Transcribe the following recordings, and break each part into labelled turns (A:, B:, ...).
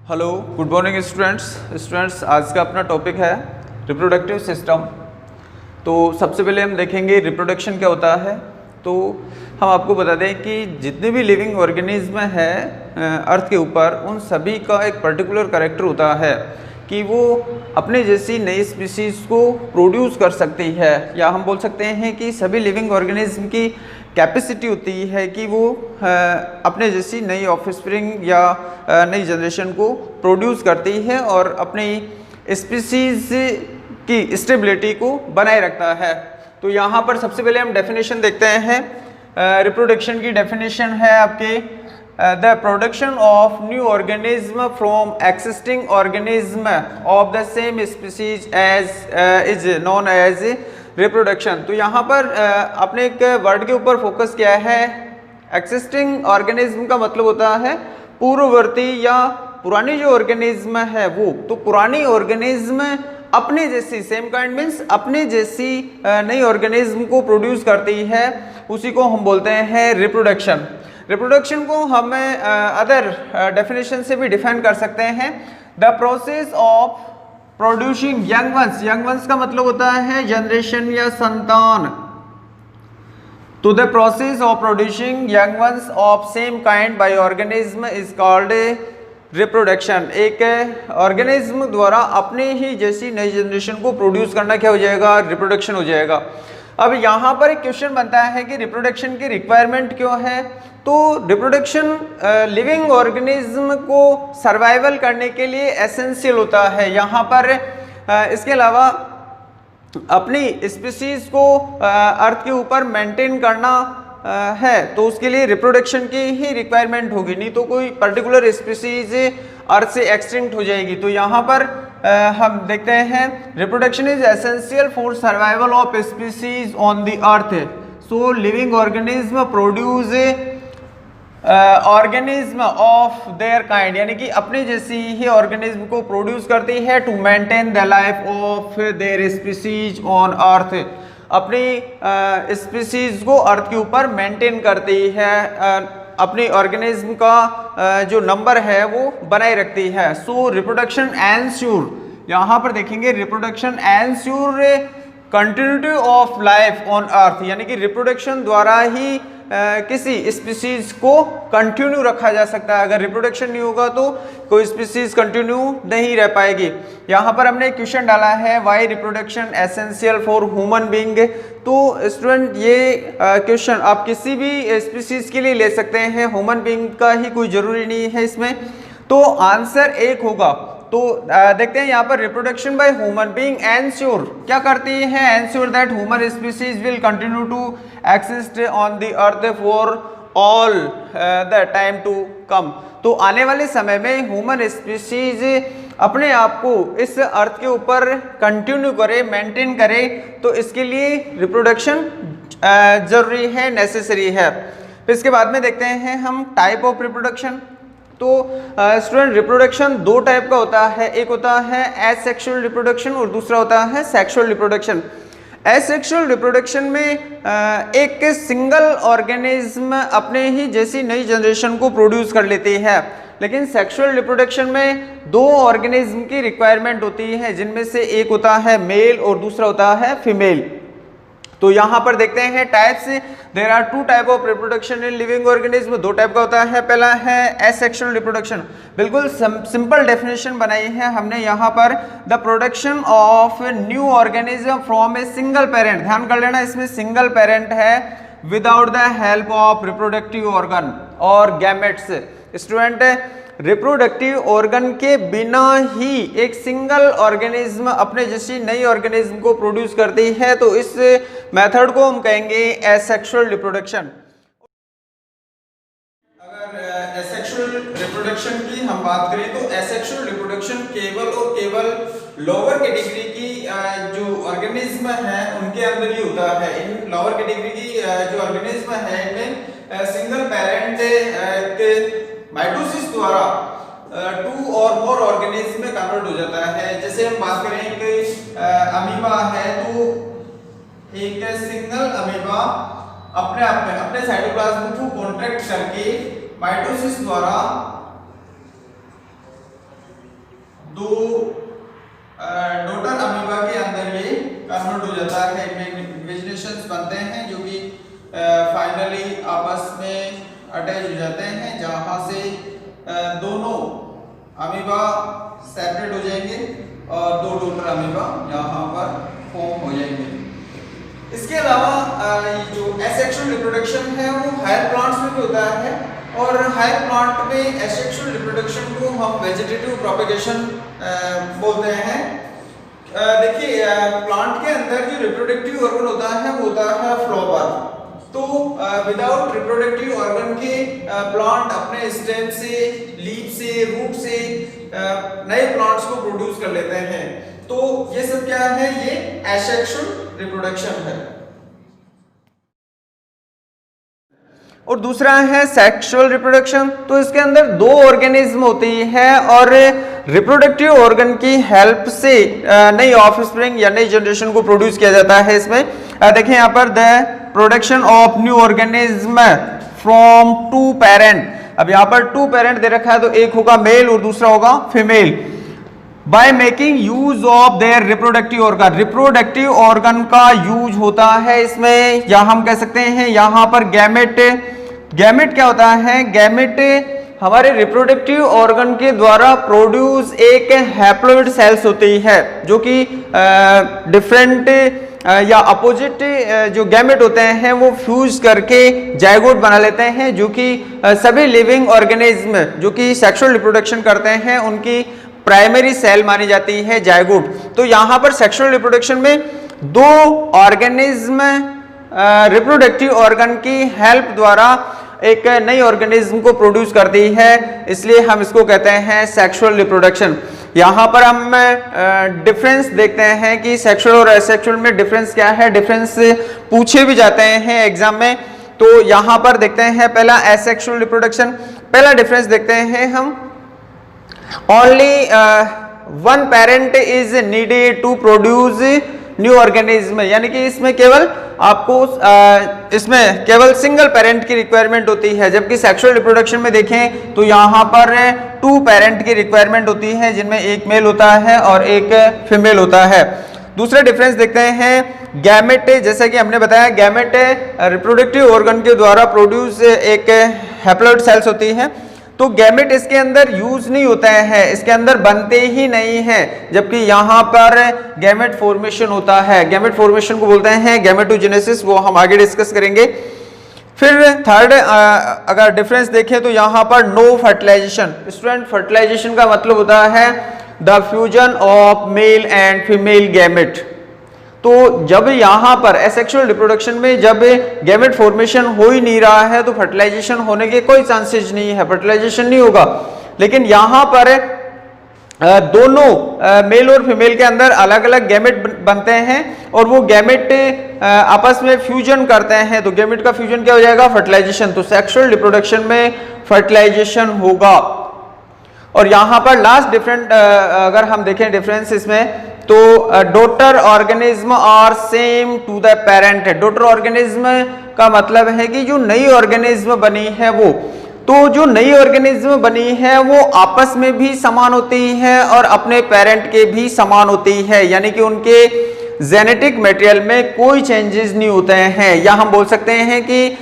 A: Hello, good morning students. आज का अपना टॉपिक है रिप्रोडक्टिव सिस्टम। तो सबसे पहले हम देखेंगे रिप्रोडक्शन क्या होता है। तो हम आपको बता दें कि जितने भी लिविंग ऑर्गेनिज्म है अर्थ के ऊपर, उन सभी का एक पर्टिकुलर कैरेक्टर होता है कि वो अपने जैसी नई स्पीसीज़ को प्रोड्यूस कर सकती है, या हम बोल सकते हैं कि सभी लिविंग ऑर्गेनिज्म की कैपेसिटी होती है कि वो अपने जैसी नई ऑफस्प्रिंग या नई जनरेशन को प्रोड्यूस करती है और अपनी स्पीसीज की स्टेबिलिटी को बनाए रखता है। तो यहाँ पर सबसे पहले हम डेफिनेशन देखते हैं। रिप्रोडक्शन की डेफिनेशन है आपके the production of new organism from existing organism of the same species as is known as reproduction. तो यहाँ पर आपने एक वर्ड के ऊपर फोकस किया है। एक्सिस्टिंग ऑर्गेनिज्म का मतलब होता है पूर्ववर्ती या पुरानी जो ऑर्गेनिज्म है वो। तो पुरानी ऑर्गेनिज्म अपने जैसी, सेम काइंड मीन्स अपने जैसी नई ऑर्गेनिज्म को प्रोड्यूस करती है, उसी को हम बोलते हैं रिप्रोडक्शन। रिप्रोडक्शन को हम अदर डेफिनेशन से भी डिफाइन कर सकते हैं। The process of producing young ones, young ones का मतलब होता है जनरेशन या संतान। तो the process of producing young ones of same kind bye organism is called reproduction. एक ऑर्गेनिज्म द्वारा अपने ही जैसी नई जनरेशन को प्रोड्यूस करना क्या हो जाएगा? रिप्रोडक्शन हो जाएगा। अब यहाँ पर एक क्वेश्चन बनता है कि रिप्रोडक्शन की रिक्वायरमेंट क्यों है। तो रिप्रोडक्शन लिविंग ऑर्गेनिज्म को सर्वाइवल करने के लिए एसेंशियल होता है। यहाँ पर इसके अलावा अपनी स्पीसीज को अर्थ के ऊपर मेंटेन करना है तो उसके लिए रिप्रोडक्शन की ही रिक्वायरमेंट होगी, नहीं तो कोई पर्टिकुलर स्पीसीज अर्थ से एक्सटिंक्ट हो जाएगी। तो यहाँ पर हम देखते हैं reproduction is essential for survival of species on the earth. So living organism produce organism of their kind, यानी कि अपने जैसी ही ऑर्गेनिज्म को प्रोड्यूस करती है to maintain the life of their species on earth. अपनी स्पीसीज को अर्थ के ऊपर मेंटेन करती है, अपनी ऑर्गेनिज्म का जो नंबर है वो बनाए रखती है। सो रिप्रोडक्शन एंश्योर, यहाँ पर देखेंगे reproduction ensure continuity of life on earth, यानी कि रिप्रोडक्शन द्वारा ही किसी स्पीसीज को कंटिन्यू रखा जा सकता है। अगर रिप्रोडक्शन नहीं होगा तो कोई स्पीसीज कंटिन्यू नहीं रह पाएगी। यहाँ पर हमने क्वेश्चन डाला है why reproduction essential for human being. तो स्टूडेंट ये क्वेश्चन आप किसी भी स्पीसीज के लिए ले सकते हैं, ह्यूमन बीइंग का ही कोई जरूरी नहीं है इसमें। तो आंसर एक होगा। तो देखते हैं यहाँ पर reproduction by human being ensure क्या करती है? Ensure that human species will continue to exist on the earth for all the time to come. तो आने वाले समय में ह्यूमन स्पीसीज अपने आप को इस अर्थ के ऊपर कंटिन्यू करे, मेंटेन करे, तो इसके लिए रिप्रोडक्शन जरूरी है, नेसेसरी है। फिर इसके बाद में देखते हैं हम टाइप ऑफ रिप्रोडक्शन। तो स्टूडेंट रिप्रोडक्शन दो टाइप का होता है, एक होता है एसेक्सुअल रिप्रोडक्शन और दूसरा होता है सेक्सुअल रिप्रोडक्शन। एसेक्सुअल रिप्रोडक्शन में एक सिंगल ऑर्गेनिज्म अपने ही जैसी नई जनरेशन को प्रोड्यूस कर लेती है, लेकिन सेक्सुअल रिप्रोडक्शन में दो ऑर्गेनिज्म की रिक्वायरमेंट होती है, जिनमें से एक होता है मेल और दूसरा होता है फीमेल। तो यहाँ पर देखते हैं types. There are two type of reproduction in living organism. दो टाइप का होता है। पहला है एसेक्सुअल रिप्रोडक्शन। बिल्कुल सिंपल डेफिनेशन बनाई है हमने यहाँ पर। The production of new organism from a single parent. ध्यान कर लेना, इसमें सिंगल पेरेंट है, without the help of reproductive organ और गैमेट्स। स्टूडेंट रिप्रोडक्टिव ऑर्गन के बिना ही एक सिंगल ऑर्गेनिज्म अपने जैसी नई ऑर्गेनिज्म को प्रोड्यूस करती है, तो इस मेथड को हम कहेंगे एसेक्सुअल रिप्रोडक्शन। अगर एसेक्सुअल रिप्रोडक्शन की हम बात करें तो एसेक्सुअल रिप्रोडक्शन केवल और केवल लोअर कैटेगरी की जो ऑर्गेनिज्म है उनके अंदर ही होता है। इन लोअर कैटेगरी की जो ऑर्गेनिज्म है इनमें सिंगल पेरेंट के माइटोसिस द्वारा टू और मोर ऑर्गेनिज्म में कन्वर्ट हो जाता है। जैसे हम बात करें कि अमीबा है, तो एक सिंगल अमीबा अपने आप में अपने साइटोप्लाज्म को कॉन्ट्रैक्ट करके माइटोसिस द्वारा दो डॉटर अमीबा के अंदर ये कन्वर्ट हो जाता है, इमेजिनेशंस बनते हैं जो कि फाइनली आपस में अटैच हो जाते हैं, जहां से दोनों अमीबा सेपरेट हो जाएंगे और दो डॉटर अमीबा यहाँ पर फॉर्म हो जाएंगे। इसके अलावा जो एसेक्सुअल रिप्रोडक्शन है वो हायर प्लांट्स में भी होता है, और हायर प्लांट में एसेक्सुअल रिप्रोडक्शन को हम वेजिटेटिव प्रोपेगेशन बोलते हैं। देखिए प्लांट के अंदर जो रिप्रोडक्टिव ऑर्गन होता है वो होता है फ्लावर। तो विदाउट रिप्रोडक्टिव ऑर्गन के प्लांट अपने स्टेम से, लीफ से, रूट से नए प्लांट्स को प्रोड्यूस कर लेते हैं। तो ये सब क्या है, ये एसेक्सुअल रिप्रोडक्शन है। और दूसरा है सेक्सुअल रिप्रोडक्शन। तो इसके अंदर दो ऑर्गेनिज्म होती है और रिप्रोडक्टिव ऑर्गन की हेल्प से नई ऑफस्प्रिंग या नई जनरेशन को प्रोड्यूस किया जाता है। इसमें देखें यहाँ पर the production of new organism from two parent. अब यहाँ पर टू पेरेंट दे रखा है, तो एक होगा मेल और दूसरा होगा female. By making use of their reproductive organ, reproductive organ का यूज होता है इसमें, या हम कह सकते हैं यहाँ पर गैमेट। गैमेट क्या होता है, गैमेट हमारे रिप्रोडक्टिव ऑर्गन के द्वारा प्रोड्यूस एक हैप्लॉइड सेल्स होती है जो कि डिफरेंट या अपोजिट जो गैमेट होते हैं वो फ्यूज करके जायगोट बना लेते हैं, जो कि सभी लिविंग ऑर्गेनिज्म जो कि सेक्सुअल रिप्रोडक्शन करते हैं उनकी प्राइमरी सेल मानी जाती है जायगोट। तो यहाँ पर सेक्सुअल रिप्रोडक्शन में दो ऑर्गेनिज्म रिप्रोडक्टिव ऑर्गन की हेल्प द्वारा एक नई ऑर्गेनिज्म को प्रोड्यूस करती है, इसलिए हम इसको कहते हैं सेक्सुअल रिप्रोडक्शन। यहाँ पर हम डिफरेंस देखते हैं कि सेक्सुअल और एसेक्सुअल में डिफरेंस क्या है। डिफरेंस पूछे भी जाते हैं एग्जाम में, तो यहाँ पर देखते हैं पहला एसेक्सुअल रिप्रोडक्शन। पहला डिफरेंस देखते हैं हम, only one parent is needed to produce new organism, यानी कि इसमें केवल आपको इसमें केवल सिंगल पेरेंट की रिक्वायरमेंट होती है, जबकि सेक्सुअल रिप्रोडक्शन में देखें तो यहाँ पर टू पेरेंट की रिक्वायरमेंट होती है, जिनमें एक मेल होता है और एक फीमेल होता है। दूसरा डिफरेंस देखते हैं, गैमेट, जैसा कि हमने बताया गैमेट रिप्रोडक्टिव ऑर्गन के द्वारा प्रोड्यूस एक हैप्लॉइड सेल्स होती है, तो गैमेट इसके अंदर यूज नहीं होता है, इसके अंदर बनते ही नहीं हैं, जबकि यहाँ पर गैमेट फॉर्मेशन होता है। गैमेट फॉर्मेशन को बोलते हैं गैमेटोजेनेसिस, वो हम आगे डिस्कस करेंगे। फिर थर्ड अगर डिफरेंस देखें तो यहाँ पर नो फर्टिलाइजेशन। स्टूडेंट, फर्टिलाइजेशन का मतलब होता है the fusion of male and female gamete. तो जब यहाँ पर एसेक्सुअल रिप्रोडक्शन में जब गैमेट फॉर्मेशन हो ही नहीं रहा है तो फर्टिलाइजेशन होने के कोई चांसेस नहीं है, फर्टिलाइजेशन नहीं होगा। लेकिन यहाँ पर दोनों मेल और फीमेल के अंदर अलग अलग गैमेट बनते हैं और वो गैमेट आपस में फ्यूजन करते हैं, तो गैमेट का फ्यूजन क्या हो जाएगा, फर्टिलाइजेशन। तो सेक्सुअल रिप्रोडक्शन में फर्टिलाइजेशन होगा। और यहाँ पर लास्ट डिफरेंट अगर हम देखें डिफरेंस इसमें, तो daughter organism are same to the parent. Daughter organism का मतलब है कि जो नई ऑर्गेनिज्म बनी है वो, तो जो नई ऑर्गेनिज्म बनी है वो आपस में भी समान होती है और अपने पेरेंट के भी समान होती है, यानी कि उनके जेनेटिक मटेरियल में कोई चेंजेस नहीं होते हैं। या हम बोल सकते हैं कि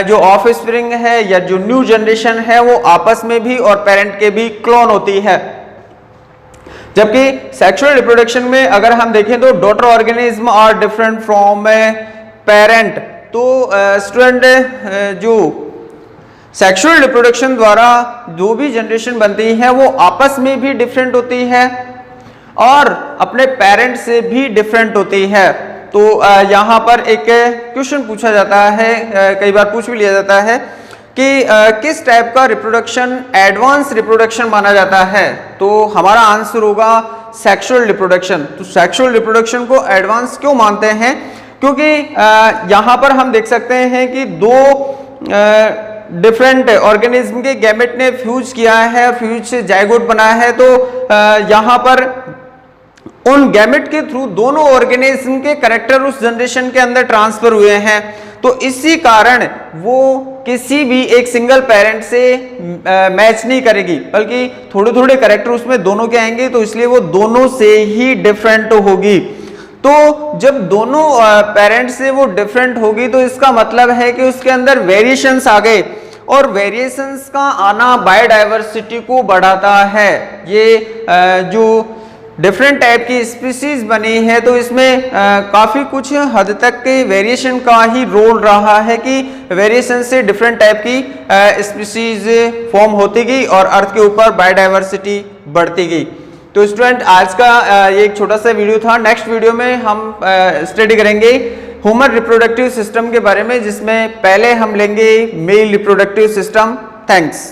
A: जो ऑफस्प्रिंग है या जो न्यू जनरेशन है वो आपस में भी और पेरेंट के भी क्लोन होती है। जबकि सेक्सुअल रिप्रोडक्शन में अगर हम देखें तो daughter organism are different from parent. तो स्टूडेंट, जो सेक्सुअल रिप्रोडक्शन द्वारा जो भी जनरेशन बनती है वो आपस में भी डिफरेंट होती है और अपने पेरेंट से भी डिफरेंट होती है। तो यहाँ पर एक क्वेश्चन पूछा जाता है, कई बार पूछ भी लिया जाता है कि किस टाइप का रिप्रोडक्शन एडवांस रिप्रोडक्शन माना जाता है, तो हमारा आंसर होगा सेक्सुअल रिप्रोडक्शन। तो सेक्सुअल रिप्रोडक्शन को एडवांस क्यों मानते हैं, क्योंकि यहाँ पर हम देख सकते हैं कि दो डिफरेंट ऑर्गेनिज्म के गैमेट ने फ्यूज किया है, फ्यूज से जायगोट बना है, तो यहाँ पर उन गैमेट के थ्रू दोनों ऑर्गेनिज्म के कैरेक्टर उस जनरेशन के अंदर ट्रांसफर हुए हैं। तो इसी कारण वो किसी भी एक सिंगल पेरेंट से मैच नहीं करेगी, बल्कि थोड़े थोड़े कैरेक्टर उसमें दोनों के आएंगे, तो इसलिए वो दोनों से ही डिफरेंट होगी। तो जब दोनों पेरेंट्स से वो डिफरेंट होगी तो इसका मतलब है कि उसके अंदर वेरिएशंस आ गए, और वेरिएशंस का आना बायोडायवर्सिटी को बढ़ाता है। ये जो डिफरेंट टाइप की स्पीसीज बनी है तो इसमें काफी कुछ हद तक के वेरिएशन का ही रोल रहा है कि वेरिएशन से डिफरेंट टाइप की स्पीसीज फॉर्म होती गई और अर्थ के ऊपर बायोडायवर्सिटी बढ़ती गई। तो स्टूडेंट, आज का ये एक छोटा सा वीडियो था। नेक्स्ट वीडियो में हम स्टडी करेंगे ह्यूमन रिप्रोडक्टिव सिस्टम के बारे में, जिसमें पहले हम लेंगे मेल रिप्रोडक्टिव सिस्टम। थैंक्स।